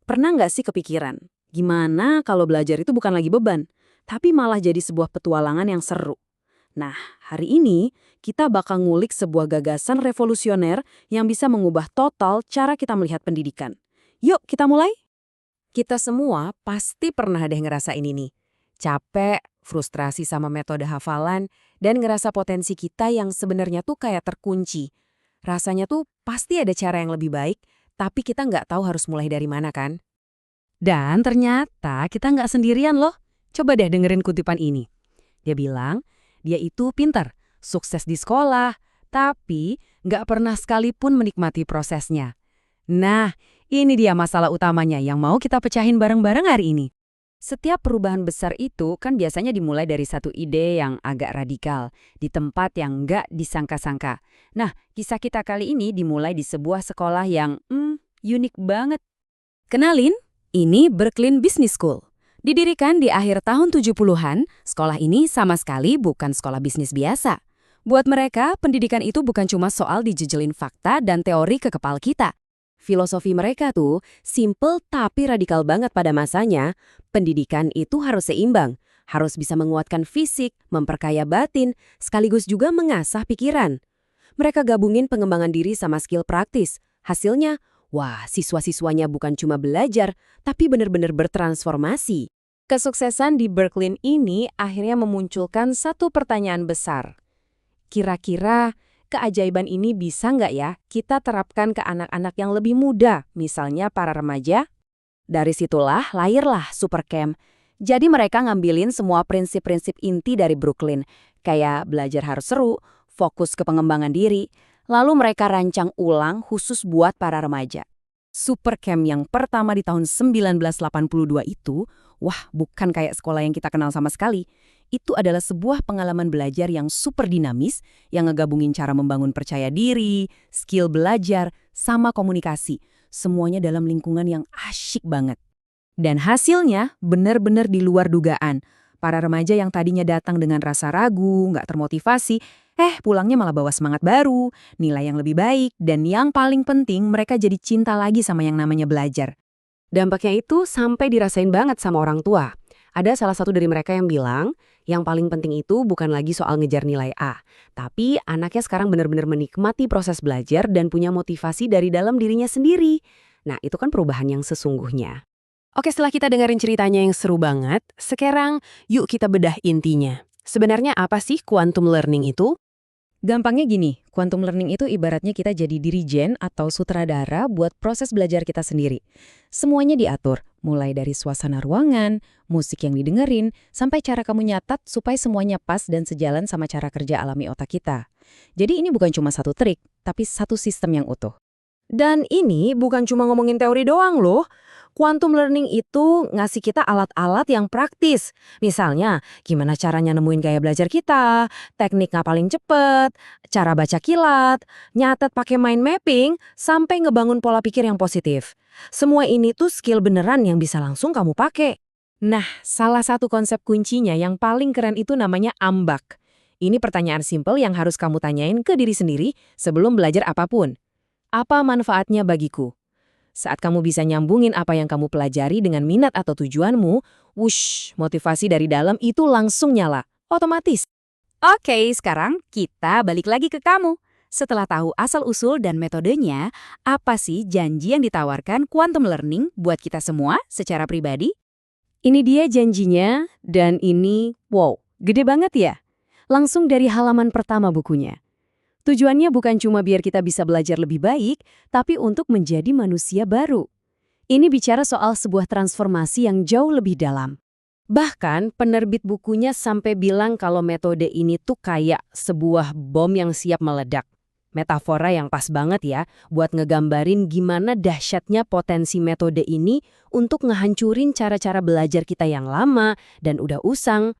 Pernah nggak sih kepikiran, gimana kalau belajar itu bukan lagi beban, tapi malah jadi sebuah petualangan yang seru? Nah, hari ini kita bakal ngulik sebuah gagasan revolusioner yang bisa mengubah total cara kita melihat pendidikan. Yuk, kita mulai? Kita semua pasti pernah deh ngerasain ini. Capek, frustrasi sama metode hafalan, dan ngerasa potensi kita yang sebenarnya tuh kayak terkunci. Rasanya tuh pasti ada cara yang lebih baik, tapi kita nggak tahu harus mulai dari mana kan? Dan ternyata kita nggak sendirian loh. Coba deh dengerin kutipan ini. Dia bilang, dia itu pintar, sukses di sekolah, tapi nggak pernah sekalipun menikmati prosesnya. Nah, ini dia masalah utamanya yang mau kita pecahin bareng-bareng hari ini. Setiap perubahan besar itu kan biasanya dimulai dari satu ide yang agak radikal, di tempat yang nggak disangka-sangka. Nah, kisah kita kali ini dimulai di sebuah sekolah yang, unik banget. Kenalin, ini Berkeley Business School. Didirikan di akhir tahun 70-an, sekolah ini sama sekali bukan sekolah bisnis biasa. Buat mereka, pendidikan itu bukan cuma soal dijejelin fakta dan teori ke kepala kita. Filosofi mereka tuh simple tapi radikal banget pada masanya. Pendidikan itu harus seimbang, harus bisa menguatkan fisik, memperkaya batin, sekaligus juga mengasah pikiran. Mereka gabungin pengembangan diri sama skill praktis. Hasilnya, wah, siswa-siswanya bukan cuma belajar, tapi benar-benar bertransformasi. Kesuksesan di Berkeley ini akhirnya memunculkan satu pertanyaan besar. Kira-kira keajaiban ini bisa nggak ya kita terapkan ke anak-anak yang lebih muda, misalnya para remaja? Dari situlah lahirlah Supercamp. Jadi mereka ngambilin semua prinsip-prinsip inti dari Brooklyn, kayak belajar harus seru, fokus ke pengembangan diri, lalu mereka rancang ulang khusus buat para remaja. Supercamp yang pertama di tahun 1982 itu, wah bukan kayak sekolah yang kita kenal sama sekali. Itu adalah sebuah pengalaman belajar yang super dinamis, yang ngegabungin cara membangun percaya diri, skill belajar, sama komunikasi. Semuanya dalam lingkungan yang asyik banget. Dan hasilnya benar-benar di luar dugaan. Para remaja yang tadinya datang dengan rasa ragu, nggak termotivasi, pulangnya malah bawa semangat baru, nilai yang lebih baik, dan yang paling penting mereka jadi cinta lagi sama yang namanya belajar. Dampaknya itu sampai dirasain banget sama orang tua. Ada salah satu dari mereka yang bilang, yang paling penting itu bukan lagi soal ngejar nilai A, tapi anaknya sekarang benar-benar menikmati proses belajar dan punya motivasi dari dalam dirinya sendiri. Nah, itu kan perubahan yang sesungguhnya. Oke, setelah kita dengerin ceritanya yang seru banget, sekarang yuk kita bedah intinya. Sebenarnya apa sih quantum learning itu? Gampangnya gini, quantum learning itu ibaratnya kita jadi dirijen atau sutradara buat proses belajar kita sendiri. Semuanya diatur, mulai dari suasana ruangan, musik yang didengerin, sampai cara kamu nyatat supaya semuanya pas dan sejalan sama cara kerja alami otak kita. Jadi ini bukan cuma satu trik, tapi satu sistem yang utuh. Dan ini bukan cuma ngomongin teori doang loh. Quantum learning itu ngasih kita alat-alat yang praktis. Misalnya, gimana caranya nemuin gaya belajar kita, teknik ngapalin cepet, cara baca kilat, nyatet pakai mind mapping, sampai ngebangun pola pikir yang positif. Semua ini tuh skill beneran yang bisa langsung kamu pakai. Nah, salah satu konsep kuncinya yang paling keren itu namanya ambak. Ini pertanyaan simpel yang harus kamu tanyain ke diri sendiri sebelum belajar apapun. Apa manfaatnya bagiku? Saat kamu bisa nyambungin apa yang kamu pelajari dengan minat atau tujuanmu, wush, motivasi dari dalam itu langsung nyala, otomatis. Oke, sekarang kita balik lagi ke kamu. Setelah tahu asal-usul dan metodenya, apa sih janji yang ditawarkan quantum learning buat kita semua secara pribadi? Ini dia janjinya, dan ini, wow, gede banget ya. Langsung dari halaman pertama bukunya. Tujuannya bukan cuma biar kita bisa belajar lebih baik, tapi untuk menjadi manusia baru. Ini bicara soal sebuah transformasi yang jauh lebih dalam. Bahkan penerbit bukunya sampai bilang kalau metode ini tuh kayak sebuah bom yang siap meledak. Metafora yang pas banget ya, buat ngegambarin gimana dahsyatnya potensi metode ini untuk ngehancurin cara-cara belajar kita yang lama dan udah usang.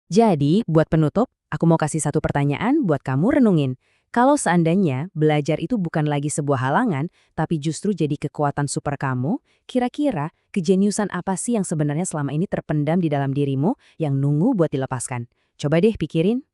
Jadi, buat penutup, aku mau kasih satu pertanyaan buat kamu renungin. Kalau seandainya belajar itu bukan lagi sebuah halangan, tapi justru jadi kekuatan super kamu, kira-kira kejeniusan apa sih yang sebenarnya selama ini terpendam di dalam dirimu yang nunggu buat dilepaskan? Coba deh pikirin.